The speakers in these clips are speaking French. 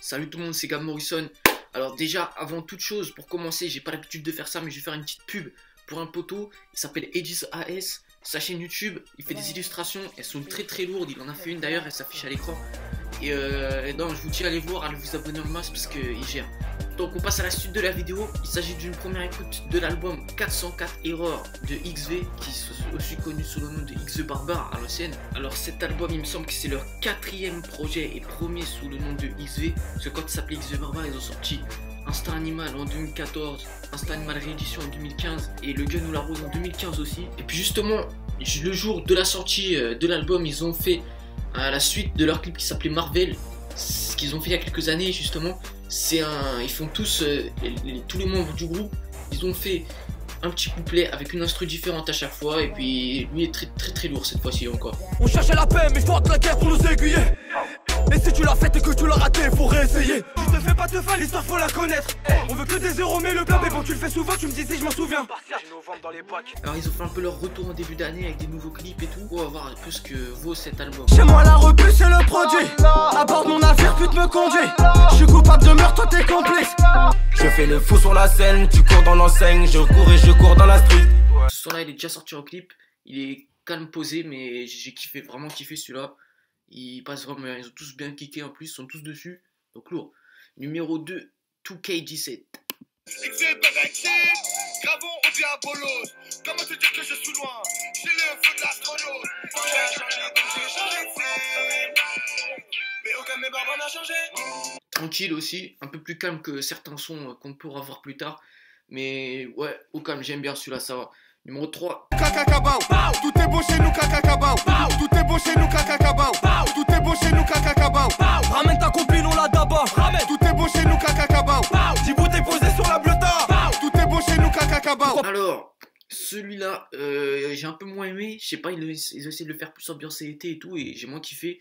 Salut tout le monde, c'est Gab Morrison. Alors déjà, avant toute chose, pour commencer, j'ai pas l'habitude de faire ça, mais je vais faire une petite pub pour un poteau. Il s'appelle Edis AS. Sa chaîne YouTube, il fait des illustrations, elles sont très lourdes. Il en a fait une d'ailleurs, elle s'affiche à l'écran. Et non, je vous dis allez voir, allez vous abonner en masse parce qu'il gère. Donc on passe à la suite de la vidéo. Il s'agit d'une première écoute de l'album 404 Errors de XV, qui est aussi connu sous le nom de XV Barbare à l'ancienne. Alors cet album, il me semble que c'est leur 4e projet et premier sous le nom de XV. Parce que quand il s'appelait XV Barbare, ils ont sorti Instinct Animal en 2014, Instinct Animal réédition en 2015 et Le Gun ou la Rose en 2015 aussi. Et puis justement, le jour de la sortie de l'album, ils ont fait la suite de leur clip qui s'appelait Marvel. Ce qu'ils ont fait il y a quelques années justement, ils font tous, tous les membres du groupe, ils ont fait un petit couplet avec une instru différente à chaque fois. Et puis lui est très lourd cette fois-ci encore. On cherchait la paix mais faut de la guerre pour nous aiguiller. Et si tu l'as fait et que tu l'as raté, faut réessayer. Tu te fais pas te faire, l'histoire faut la connaître. On veut que des zéros mais le plan, mais bon tu le fais souvent, tu me dis si je m'en souviens. Alors ils ont fait un peu leur retour en début d'année avec des nouveaux clips et tout. On va voir un peu ce que vaut cet album. Chez moi la repu c'est le produit. Aborde mon affaire, pute me conduit. Je suis coupable de meurtre, toi t'es complice. Je fais le fou sur la scène, tu cours dans l'enseigne, je cours et je cours dans la street. Ce son là il est déjà sorti en clip. Il est calme posé mais j'ai kiffé, vraiment kiffé celui-là. Ils passent vraiment, ils ont tous bien kické en plus, ils sont tous dessus, donc lourd. Numéro 2, 2K17. Gravons au diabolos. Comment te dire que je suis loin? J'ai le feu de l'astronaute. J'ai changé de scène. Mais aucun de mes barbes n'a changé. Tranquille aussi, un peu plus calme que certains sons qu'on pourra voir plus tard. Mais ouais, au calme, j'aime bien celui-là, ça va. Numéro 3. Kakakabao. Tout est beau chez nous, kakakabao. Tout est beau chez nous, kakakabao. Tout est beau chez nous, kakakabao. Ramène ta copine, on l'a d'abord. Tout est beau chez nous, kakakabao. 10 bouteilles posées sur la bleuta. Tout est beau chez nous, kakakabao. Alors, celui-là, j'ai un peu moins aimé. Je sais pas, ils ont essayé de le faire plus ambiancé été et tout, et j'ai moins kiffé.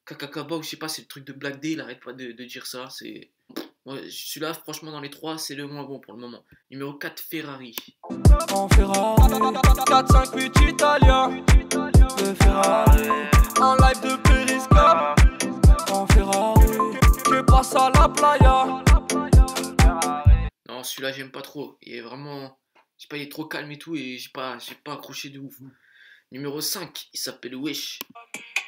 Kakakabao, je sais pas, c'est le truc de Black Day, il arrête pas de dire ça. C'est... Ouais, celui-là, franchement, dans les 3, c'est le moins bon pour le moment. Numéro 4, Ferrari. En Ferrari, 4-5-8 italien. Le Ferrari, en live de Periscope. En Ferrari, que passe à la playa. Non, celui-là, j'aime pas trop. Il est vraiment... Je sais pas, il est trop calme et tout, et j'ai pas accroché de ouf. Numéro 5, il s'appelle Wesh.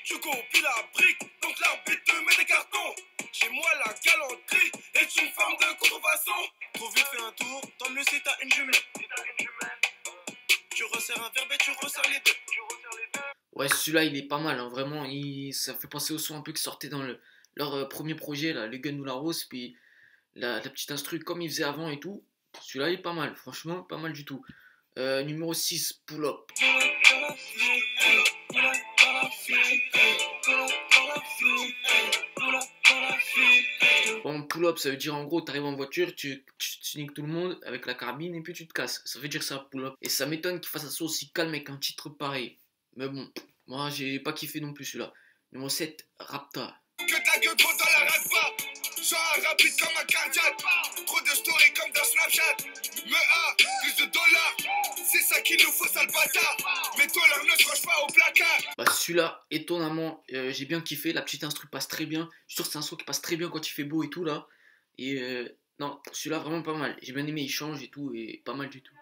Tu copies la brique, donc l'arbitre te met des cartons. Chez moi, la galanterie est une forme de contrefaçon. Trop vite fait un tour, tant mieux si t'as une jumelle. Tu resserres un verbe et tu resserres les deux. Ouais, celui-là, il est pas mal, hein, vraiment. Ça fait penser au son un peu qui sortait dans leur premier projet, là, Le Gun ou la Rose. Puis la petite instru comme ils faisaient avant et tout. Celui-là, il est pas mal, franchement, pas mal du tout. Numéro 6, Pull Up. Bon, pull up, ça veut dire en gros, t'arrives en voiture, tu niques tout le monde avec la carabine et puis tu te casses. Ça veut dire ça, pull up. Et ça m'étonne qu'il fasse ça aussi calme avec un titre pareil. Mais bon, moi j'ai pas kiffé non plus celui-là. Numéro 7, Rapta. Que ta gueule trop dans la rate pas. Genre rapide comme un cardiaque. Trop de stories comme dans Snapchat. Me a plus de dollars. C'est ça qu'il nous faut, sale bâtard. Mais toi leur ne tranche pas au placard. Bah celui-là, étonnamment, j'ai bien kiffé. La petite instru passe très bien. Je suis sûr que c'est un son qui passe très bien quand il fait beau et tout là. Et non, celui-là vraiment pas mal. J'ai bien aimé, il change et tout, et pas mal du tout.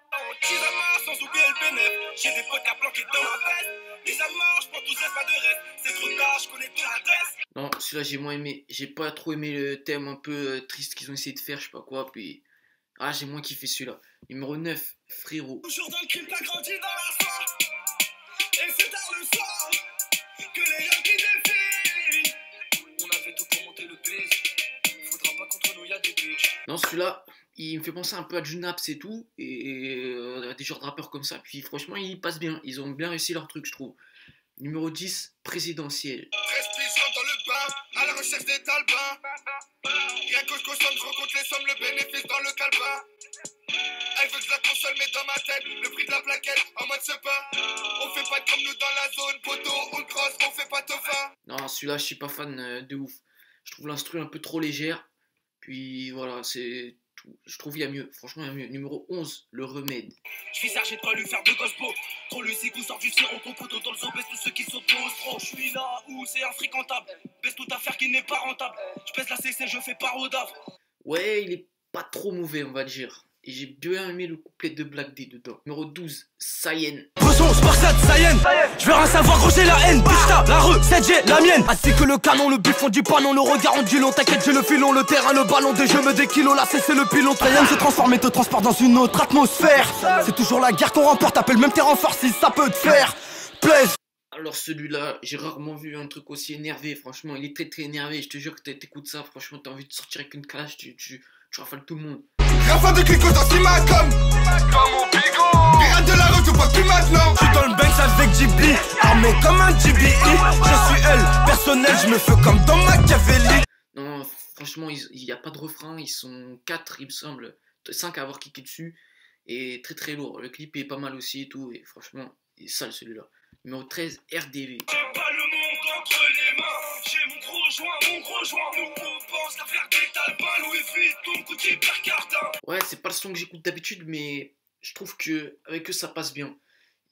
Sans oublier le bénéf. J'ai des potes à planquer dans ma veste. Les amarres, je prends tous pas de reste. C'est trop tard, je connais ton adresse. Non, celui-là j'ai moins aimé. J'ai pas trop aimé le thème un peu triste qu'ils ont essayé de faire, je sais pas quoi. Puis j'ai moins kiffé celui-là. Numéro 9, Frérot. Toujours dans le crime, t'as grandi dans la foi. Et c'est tard le soir que les gens qui défilent. On avait tout pour monter le bise. Faudra pas contre nous, y'a des bitches. Non, celui-là, il me fait penser un peu à Junaps et tout, et à des genres de rappeurs comme ça. Puis franchement, ils passent bien. Ils ont bien réussi leur truc, je trouve. Numéro 10, Présidentiel. Reste rentre dans le bain, à la recherche des talbins. Rien que je consomme, je rencontre les sommes, le bénéfice dans le calepin. Elle veut que je la console, mais dans ma tête, le prix de la plaquette, en mode ce pain. On fait pas comme nous dans la zone, poteau, on crosse, on fait pas de fin. Non, celui-là, je suis pas fan de ouf. Je trouve l'instru un peu trop légère. Puis voilà, c'est tout. Je trouve il y a mieux. Franchement, il y a mieux. Numéro 11, Le Remède. Je suis chargé de pas lui faire de gosse beau. Trop le cigou sort du sirop, ton poteau dans le zoo, baisse tous ceux qui s'opposent trop. Je suis là où c'est infréquentable, baisse toute affaire qui n'est pas rentable. Je pèse la CC, je fais pas rodave. Ouais, il est pas trop mauvais, on va dire. Et j'ai bien aimé le couplet de Black D dedans. Numéro 12, Sayen. Poisson, Sparsat, Sayen. Je veux rien savoir, Roger la haine. Pista, la re, 7G, la mienne. Ainsi que le canon, le buffon du panon, le regard ondulon. T'inquiète, j'ai le filon, le terrain, le ballon. Des jeux me des kilos, là c'est le pilon. Sayen se transforme et te transporte dans une autre atmosphère. C'est toujours la guerre qu'on remporte, appelle même tes renforts si ça peut te faire plaisir. Alors celui-là, j'ai rarement vu un truc aussi énervé. Franchement, il est très très énervé. Je te jure que t'écoutes ça, franchement, t'as envie de sortir avec une calache, tu rafales tout le monde. Rafa de Clico dans Simacom. Comme mon bigot. Pirate de la rue, tu vois plus maintenant. Je suis dans le Banks avec Ghibli, armé comme un GBI. Je suis elle, personnel, je me fais comme dans Machiavelli. Non, franchement, il n'y a pas de refrain. Ils sont 4, il me semble. 5 à avoir kické dessus. Et très très lourd. Le clip est pas mal aussi et tout. Et franchement, il est sale celui-là. Numéro 13, RDV. J'ai pas le monde entre les mains. J'ai mon gros joint. Nous pense à faire des talbins. Louis Vuitton, Gucci, Pierre Cardin. Ouais, c'est pas le son que j'écoute d'habitude, mais je trouve que avec eux ça passe bien.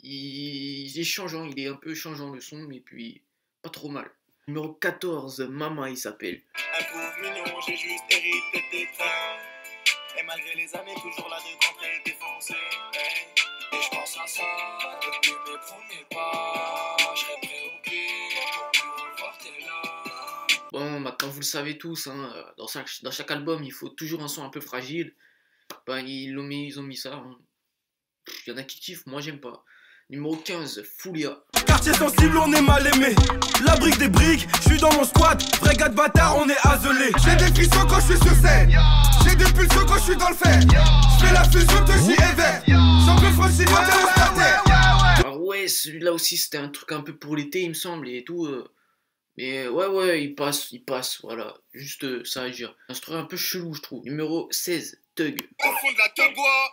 Il est changeant, il est un peu changeant le son, mais puis pas trop mal. Numéro 14, Mama il s'appelle. Un pauvre mignon, j'ai juste hérité des trains. Et malgré les années, toujours la décontrée défoncée. Et je pense à ça depuis mes premiers pas. Je serais préoccupé pour plus revoir tes là. Bon, maintenant vous le savez tous, hein, dans chaque album il faut toujours un son un peu fragile. Ben, ils ont mis ça. Hein. Il y en a qui kiffent, moi j'aime pas. Numéro 15, Foulia. Quartier sensible, on est mal aimé. La brique des briques, je suis dans mon squat. Vrai gars de bâtard, on est azelé. J'ai des frissons quand je suis sur scène. J'ai des pulsions quand je suis dans le fer. Je fais la fusion de J et vert. J'en peux francillement de la Alors ouais, celui-là aussi c'était un truc un peu pour l'été il me semble et tout. Mais ouais, il passe, voilà. Juste ça à dire. Un truc un peu chelou je trouve. Numéro 16, Thug. Au fond de la te bois,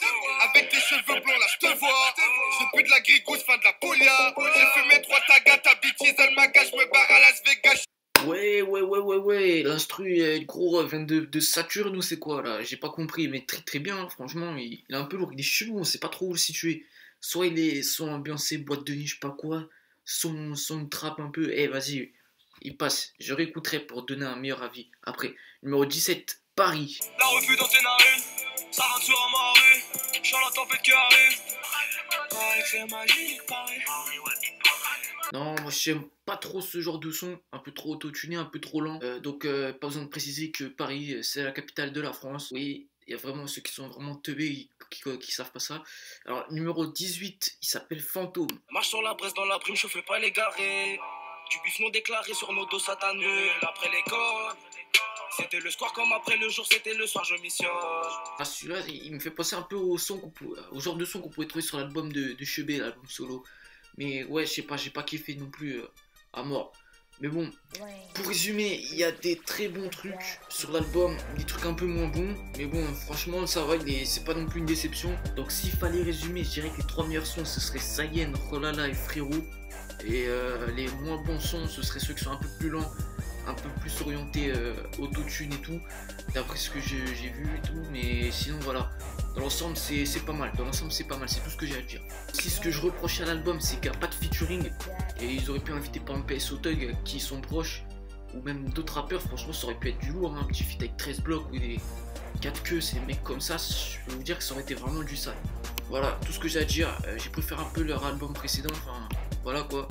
avec tes cheveux blonds là je te vois. Je pue de la grigousse, fin de la polia. J'ai fumé 3 tagas, ta bitch, elle m'agace, je me barre à Las Vegas. Ouais. L'instru, gros, vient de Saturne ou c'est quoi là? J'ai pas compris, mais très très bien, hein, franchement. Il est un peu lourd, il est chelou, on sait pas trop où le situer. Soit il est son ambiancé, boîte de nuit, je sais pas quoi. Son trap un peu. Vas-y, il passe. Je réécouterai pour donner un meilleur avis après. Numéro 17, Paris. La revue dans tes narines, ça rentre sur ma rue. J'suis la tempête qui arrive. C'est magique, Paris. Non, moi j'aime pas trop ce genre de son, un peu trop autotuné, un peu trop lent. Donc pas besoin de préciser que Paris c'est la capitale de la France. Oui, il y a vraiment ceux qui sont vraiment teubés qui savent pas ça. Alors numéro 18, il s'appelle Fantôme. Marche sur la Bresse dans la prime, je fais pas les garés. Du bif non déclaré sur nos dos sataneux. Après l'école, c'était le soir comme après le jour, c'était le soir, je missionne. Ah celui-là, il me fait penser un peu au genre de son qu'on pouvait trouver sur l'album de Chebet, l'album solo. Mais ouais, je sais pas, j'ai pas kiffé non plus à mort. Mais bon, pour résumer, il y a des très bons trucs sur l'album, des trucs un peu moins bons. Mais bon, franchement, ça va, c'est pas non plus une déception. Donc s'il fallait résumer, je dirais que les 3 meilleurs sons, ce serait Sayen, Rolala et Frérot. Et les moins bons sons, ce seraient ceux qui sont un peu plus lents, un peu plus orientés autotune et tout, d'après ce que j'ai vu et tout. Mais sinon voilà, dans l'ensemble c'est pas mal, c'est tout ce que j'ai à dire. Si ce que je reproche à l'album, c'est qu'il n'y a pas de featuring, et ils auraient pu inviter par exemple PSO Thug qui sont proches, ou même d'autres rappeurs. Franchement ça aurait pu être du lourd, hein, un petit feat avec 13 blocs ou des 4 queues, ces mecs comme ça, je peux vous dire que ça aurait été vraiment du sale. Voilà, tout ce que j'ai à dire. J'ai préféré un peu leur album précédent, enfin voilà quoi.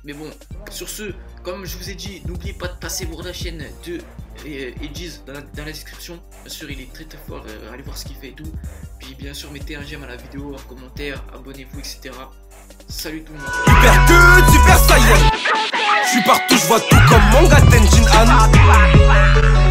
Mais bon, sur ce, comme je vous ai dit, n'oubliez pas de passer voir la chaîne de Edgiz dans la description. Bien sûr, il est très très fort, allez voir ce qu'il fait et tout. Puis bien sûr, mettez un j'aime à la vidéo, un commentaire, abonnez-vous, etc. Salut tout le monde. Super que Super Saiyan. Je suis partout, je vois tout comme mon gars Tenjin Han.